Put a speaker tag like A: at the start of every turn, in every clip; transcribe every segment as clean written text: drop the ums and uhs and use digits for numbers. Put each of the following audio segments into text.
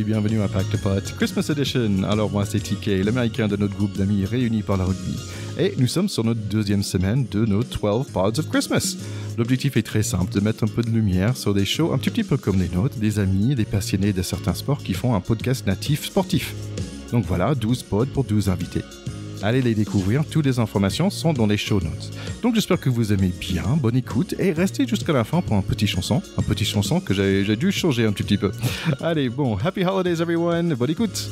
A: bienvenue à Pack de Potes Christmas Edition. Alors moi c'est TK, l'américain de notre groupe d'amis réunis par le rugby. Et nous sommes sur notre deuxième semaine de nos 12 Pods of Christmas. L'objectif est très simple, de mettre un peu de lumière sur des shows un petit peu comme les nôtres, des amis, des passionnés de certains sports qui font un podcast natif sportif. Donc voilà, 12 pods pour 12 invités. Allez les découvrir, toutes les informations sont dans les show notes. Donc j'espère que vous aimez bien, bonne écoute et restez jusqu'à la fin pour un petit chanson que j'ai dû changer un petit peu. Allez, bon, happy holidays everyone, bonne écoute.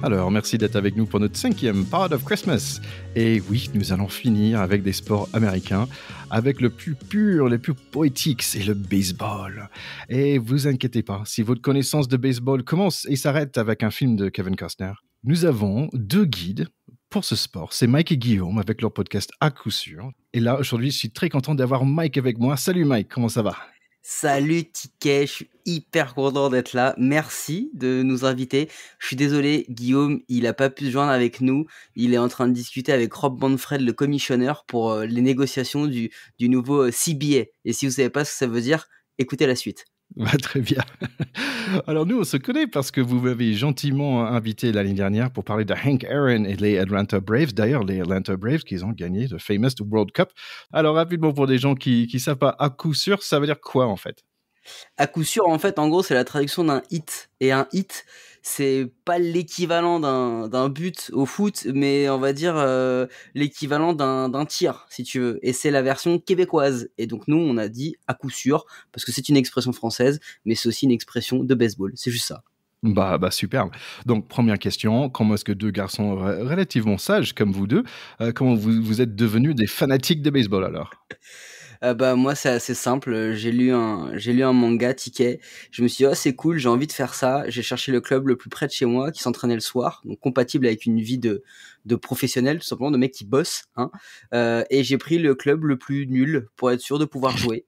A: Alors, merci d'être avec nous pour notre 5e Pod of Christmas. Et oui, nous allons finir avec des sports américains, avec le plus pur, le plus poétique, c'est le baseball. Et vous inquiétez pas, si votre connaissance de baseball commence et s'arrête avec un film de Kevin Costner, nous avons 2 guides pour ce sport. C'est Mike et Guillaume avec leur podcast À coup sûr. Et là, aujourd'hui, je suis très content d'avoir Mike avec moi. Salut Mike, comment ça va ?
B: Salut Ticket, je suis hyper content d'être là. Merci de nous inviter. Je suis désolé, Guillaume, il n'a pas pu se joindre avec nous. Il est en train de discuter avec Rob Manfred, le commissionneur, pour les négociations du nouveau CBA. Et si vous ne savez pas ce que ça veut dire, écoutez la suite.
A: Très bien. Alors nous, on se connaît parce que vous m'avez gentiment invité l'année dernière pour parler de Hank Aaron et les Atlanta Braves. D'ailleurs, les Atlanta Braves qui ont gagné le famous World Cup. Alors rapidement, pour des gens qui ne savent pas, à coup sûr, ça veut dire quoi en fait ?
B: À coup sûr, en fait, en gros, c'est la traduction d'un hit. Et un hit, c'est pas l'équivalent d'un but au foot, mais on va dire l'équivalent d'un tir, si tu veux. Et c'est la version québécoise. Et donc nous, on a dit à coup sûr, parce que c'est une expression française, mais c'est aussi une expression de baseball. C'est juste ça.
A: Bah superbe. Donc première question, comment est-ce que 2 garçons relativement sages comme vous deux, comment vous êtes devenus des fanatiques de baseball alors ?
B: Moi c'est assez simple, j'ai lu un manga Ticket, je me suis dit: «Oh c'est cool, j'ai envie de faire ça». J'ai cherché le club le plus près de chez moi qui s'entraînait le soir, donc compatible avec une vie de professionnel, tout simplement, de mec qui bosse, hein, et j'ai pris le club le plus nul pour être sûr de pouvoir jouer.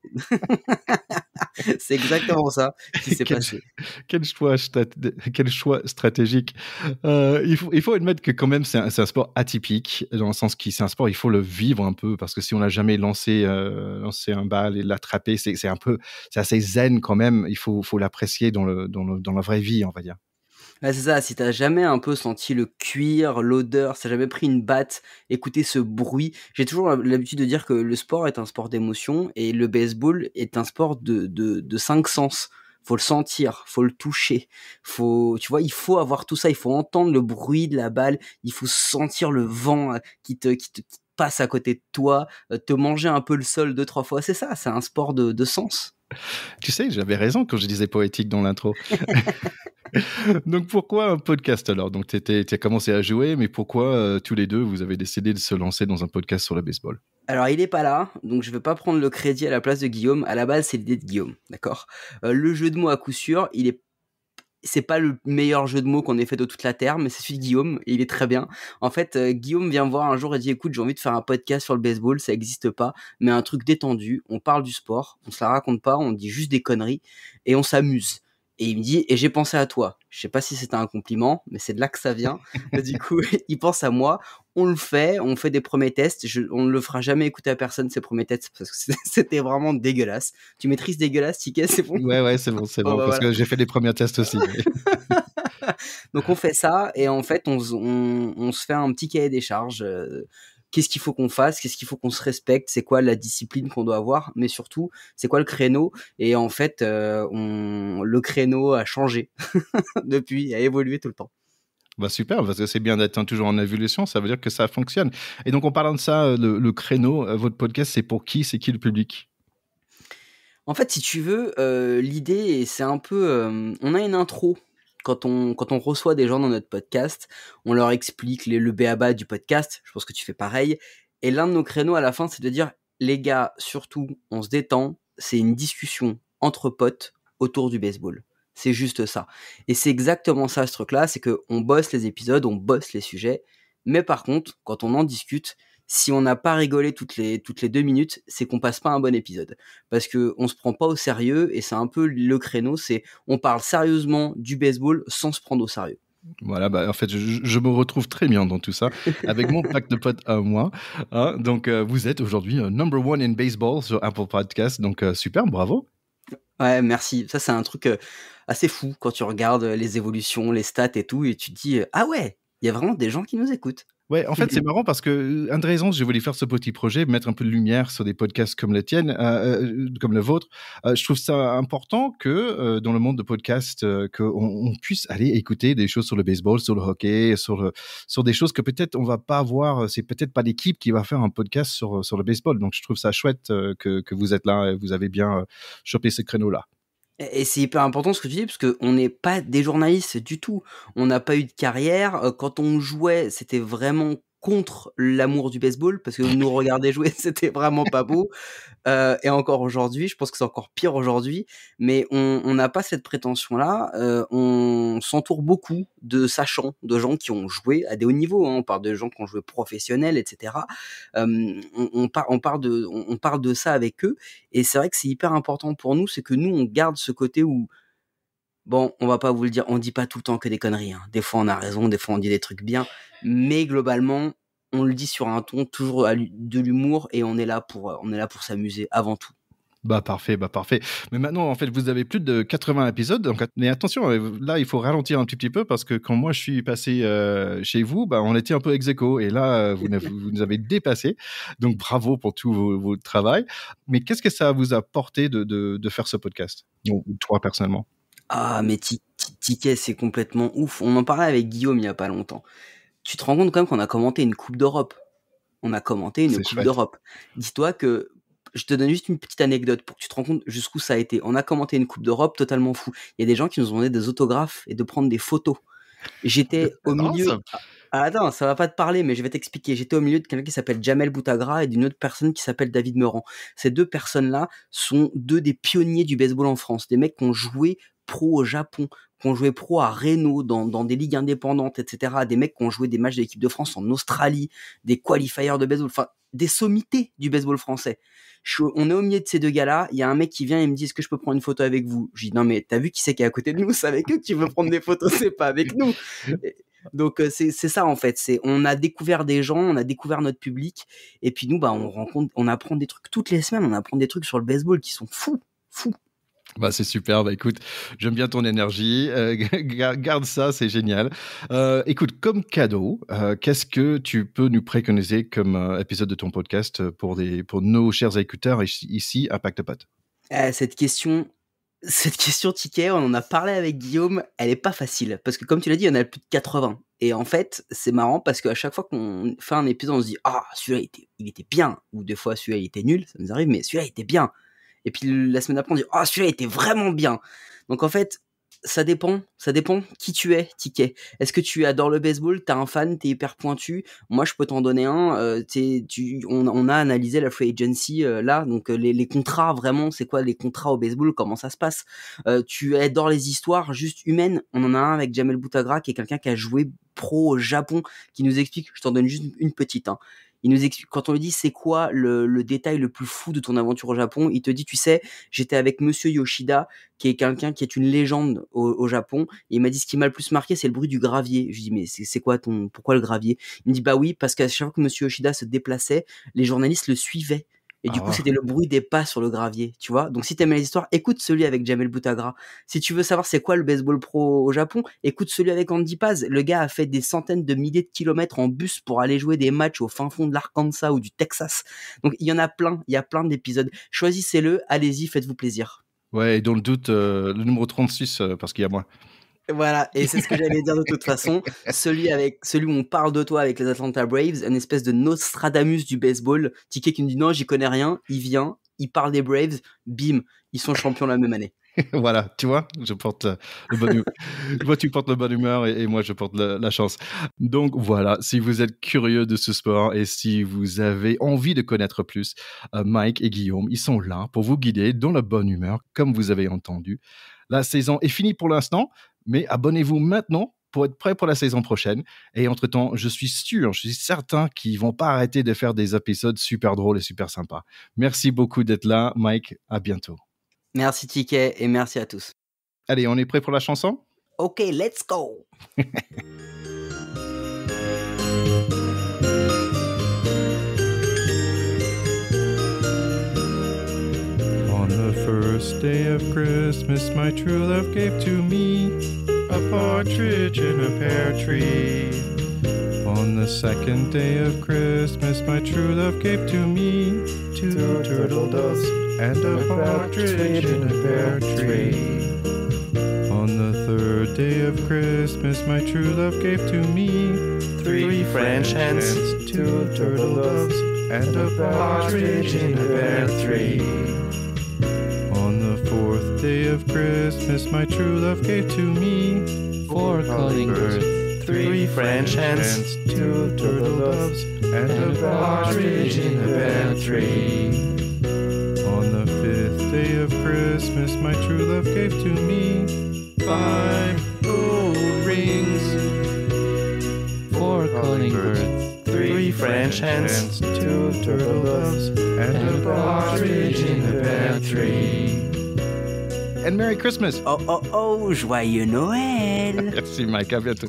B: C'est exactement ça qui s'est passé.
A: Quel choix stratégique. Il faut admettre que quand même c'est un sport atypique, dans le sens que c'est un sport, il faut le vivre un peu, parce que si on n'a jamais lancé un bal et l'attraper, c'est assez zen quand même, il faut l'apprécier dans la vraie vie, on va dire.
B: Ouais, c'est ça, si t'as jamais un peu senti le cuir, l'odeur, si t'as jamais pris une batte, écouté ce bruit. J'ai toujours l'habitude de dire que le sport est un sport d'émotion et le baseball est un sport de 5 sens. Faut le sentir, faut le toucher, tu vois, il faut avoir tout ça, il faut entendre le bruit de la balle, il faut sentir le vent qui passe à côté de toi, te manger un peu le sol 2-3 fois. C'est ça, c'est un sport de sens.
A: Tu sais, j'avais raison quand je disais poétique dans l'intro. Donc pourquoi un podcast alors ? Donc tu as commencé à jouer, mais pourquoi tous les deux vous avez décidé de se lancer dans un podcast sur le baseball ?
B: Alors il est pas là, donc je vais pas prendre le crédit à la place de Guillaume. À la base, c'est l'idée de Guillaume, d'accord ? Le jeu de mots à coup sûr, c'est pas le meilleur jeu de mots qu'on ait fait de toute la terre, mais c'est celui de Guillaume et il est très bien. En fait, Guillaume vient me voir un jour et dit: «Écoute, j'ai envie de faire un podcast sur le baseball, ça existe pas, mais un truc détendu, on parle du sport, on se la raconte pas, on dit juste des conneries et on s'amuse». Et il me dit: «Et j'ai pensé à toi». Je sais pas si c'était un compliment, mais c'est de là que ça vient. Du coup, il pense à moi, on fait des premiers tests. On ne le fera jamais écouter à personne, ces premiers tests, parce que c'était vraiment dégueulasse. Tu maîtrises dégueulasse, Ticket, c'est bon?
A: Ouais, c'est bon,
B: Bon, bah,
A: parce
B: voilà.
A: que j'ai fait les premiers tests aussi.
B: Donc on fait ça et en fait on se fait un petit cahier des charges. Qu'est-ce qu'il faut qu'on fasse, qu'est-ce qu'il faut qu'on se respecte, c'est quoi la discipline qu'on doit avoir, mais surtout c'est quoi le créneau. Et en fait le créneau a changé depuis, a évolué tout le temps.
A: Bah super, parce que c'est bien d'être toujours en évolution, ça veut dire que ça fonctionne. Et donc en parlant de ça, le créneau, votre podcast, c'est pour qui ? C'est qui le public ?
B: En fait, si tu veux, l'idée, c'est un peu, on a une intro. Quand on reçoit des gens dans notre podcast, on leur explique le b.a-ba du podcast. Je pense que tu fais pareil. Et l'un de nos créneaux à la fin, c'est de dire: les gars, surtout, on se détend. C'est une discussion entre potes autour du baseball. C'est juste ça. Et c'est exactement ça, ce truc-là. C'est que on bosse les épisodes, on bosse les sujets. Mais par contre, quand on en discute, si on n'a pas rigolé toutes les 2 minutes, c'est qu'on passe pas un bon épisode. Parce que on se prend pas au sérieux et c'est un peu le créneau, c'est on parle sérieusement du baseball sans se prendre au sérieux.
A: Voilà, en fait, je me retrouve très bien dans tout ça, avec mon pack de potes à moi. Hein. Donc, vous êtes aujourd'hui number one in baseball sur Apple Podcast. Donc, super, bravo.
B: Ouais, merci. Ça, c'est un truc assez fou quand tu regardes les évolutions, les stats et tout, et tu te dis ah ouais, il y a vraiment des gens qui nous écoutent.
A: Ouais, en fait, c'est marrant parce que une des raisons, j'ai voulu faire ce petit projet, mettre un peu de lumière sur des podcasts comme le tien, comme le vôtre. Je trouve ça important que dans le monde de podcast, qu'on puisse aller écouter des choses sur le baseball, sur le hockey, sur des choses que peut-être on va pas avoir. C'est peut-être pas l'équipe qui va faire un podcast sur le baseball. Donc, je trouve ça chouette que vous êtes là et vous avez bien chopé ce créneau-là.
B: Et c'est hyper important ce que tu dis, parce qu'on n'est pas des journalistes du tout. On n'a pas eu de carrière. Quand on jouait, c'était vraiment contre l'amour du baseball, parce que nous regarder jouer, c'était vraiment pas beau. Et encore aujourd'hui, je pense que c'est encore pire aujourd'hui, mais on n'a pas cette prétention-là. On s'entoure beaucoup de sachants, de gens qui ont joué à des hauts niveaux, hein. On parle de gens qui ont joué professionnels, etc. On parle de ça avec eux, et c'est vrai que c'est hyper important pour nous, c'est que nous, on garde ce côté où, bon, on va pas vous le dire, on dit pas tout le temps que des conneries, hein. Des fois, on a raison, des fois, on dit des trucs bien, mais globalement, on le dit sur un ton toujours de l'humour, et on est là pour s'amuser avant tout.
A: Bah parfait, bah parfait. Mais maintenant, en fait, vous avez plus de 80 épisodes. Donc, mais attention, là, il faut ralentir un petit peu parce que quand moi je suis passé chez vous, bah, on était un peu ex aequo. Et là, vous nous avez dépassé. Donc, bravo pour tout votre travail. Mais qu'est-ce que ça vous a apporté de faire ce podcast, ou toi personnellement?
B: Ah, mais Ticket, c'est complètement ouf. On en parlait avec Guillaume il y a pas longtemps. Tu te rends compte quand même qu'on a commenté une Coupe d'Europe. On a commenté une
A: C'est
B: Coupe
A: chouette.
B: d'Europe. Dis-toi que je te donne juste une petite anecdote pour que tu te rends compte jusqu'où ça a été. On a commenté une Coupe d'Europe totalement fou. Il y a des gens qui nous ont demandé des autographes et de prendre des photos. J'étais au
A: C'est marrant,
B: milieu.
A: ça.
B: Attends, ça va pas te parler, mais je vais t'expliquer. J'étais au milieu de quelqu'un qui s'appelle Jamel Boutagra et d'une autre personne qui s'appelle David Meurant. Ces deux personnes-là sont deux des pionniers du baseball en France. Des mecs qui ont joué pro au Japon, qui ont joué pro à Reno, dans des ligues indépendantes, etc. Des mecs qui ont joué des matchs de l'équipe de France en Australie, des qualifiers de baseball, enfin, des sommités du baseball français. On est au milieu de ces deux gars-là, il y a un mec qui vient et me dit, est-ce que je peux prendre une photo avec vous? Je dis, non mais t'as vu qui c'est qui est à côté de nous? C'est avec eux que tu veux prendre des photos, c'est pas avec nous. Donc c'est ça en fait, on a découvert des gens, on a découvert notre public, et puis nous, bah, on apprend des trucs toutes les semaines, on apprend des trucs sur le baseball qui sont fous.
A: Bah, c'est super. Bah, écoute, j'aime bien ton énergie. Garde ça, c'est génial. Écoute, comme cadeau, qu'est-ce que tu peux nous préconiser comme épisode de ton podcast pour nos chers écouteurs ici à Pacte Pot?
B: Cette question, Ticket, on en a parlé avec Guillaume, elle est pas facile, parce que comme tu l'as dit, il y en a plus de 80. Et en fait, c'est marrant parce qu'à chaque fois qu'on fait un épisode, on se dit, ah, celui-là, il était bien. Ou des fois, celui-là, il était nul, ça nous arrive, mais celui-là, il était bien. Et puis la semaine d'après, on dit, ah, celui-là, il était vraiment bien. Donc en fait, ça dépend qui tu es, Ticket. Est-ce que tu adores le baseball, t'es un fan, t'es hyper pointu? Moi, je peux t'en donner un. On a analysé la free agency là, donc les contrats, vraiment, c'est quoi les contrats au baseball, comment ça se passe? Tu adores les histoires juste humaines. On en a un avec Jamel Boutagra, qui est quelqu'un qui a joué pro au Japon, qui nous explique, je t'en donne juste une petite, hein. Il nous explique, quand on lui dit c'est quoi le détail le plus fou de ton aventure au Japon, il te dit, tu sais, j'étais avec Monsieur Yoshida, qui est quelqu'un qui est une légende au Japon, et il m'a dit ce qui m'a le plus marqué, c'est le bruit du gravier. Je lui dis, mais c'est quoi pourquoi le gravier? Il me dit, bah oui, parce qu'à chaque fois que Monsieur Yoshida se déplaçait, les journalistes le suivaient. Et du coup,
A: Ah,
B: c'était le bruit des pas sur le gravier, tu vois. Donc, si t'aimes les histoires, écoute celui avec Jamel Boutagra. Si tu veux savoir c'est quoi le baseball pro au Japon, écoute celui avec Andy Paz. Le gars a fait des centaines de milliers de kilomètres en bus pour aller jouer des matchs au fin fond de l'Arkansas ou du Texas. Donc, il y en a plein. Il y a plein d'épisodes. Choisissez-le. Allez-y, faites-vous plaisir.
A: ouais, et dans le doute, le numéro 36, parce qu'il y a moi.
B: Voilà, et c'est ce que j'allais dire de toute façon. Celui où on parle de toi avec les Atlanta Braves, une espèce de Nostradamus du baseball. Ticket qui me dit non, j'y connais rien. Il vient, il parle des Braves, bim, ils sont champions la même année.
A: Voilà, tu vois, je porte le bon humeur. Toi, tu portes le bonne humeur et moi, je porte la chance. Donc voilà, si vous êtes curieux de ce sport et si vous avez envie de connaître plus, Mike et Guillaume, ils sont là pour vous guider dans la bonne humeur, comme vous avez entendu. La saison est finie pour l'instant, mais abonnez-vous maintenant pour être prêt pour la saison prochaine. Et entre-temps, je suis certain qu'ils vont pas arrêter de faire des épisodes super drôles et super sympas. Merci beaucoup d'être là, Mike. À bientôt.
B: Merci Ticket et merci à tous.
A: Allez, on est prêt pour la chanson?
B: Ok, let's go.
A: On the first day of Christmas, my true love gave to me a partridge in a pear tree. On the second day of Christmas, my true love gave to me two turtle doves and a partridge in a pear tree. On the third day of Christmas, my true love gave to me
C: three French hens, two turtle doves, and a partridge in a pear tree.
A: On the fourth day of Christmas, my true love gave to me
C: four calling birds, three French hens, two turtle doves, and a partridge in a pear tree.
A: On the fifth day of Christmas, my true love gave to me 5 gold rings,
C: four calling birds, three French hens, two turtle doves, and a partridge in a pear tree.
A: And Merry Christmas!
B: Oh, joyeux Noël!
A: Merci Mike, à bientôt.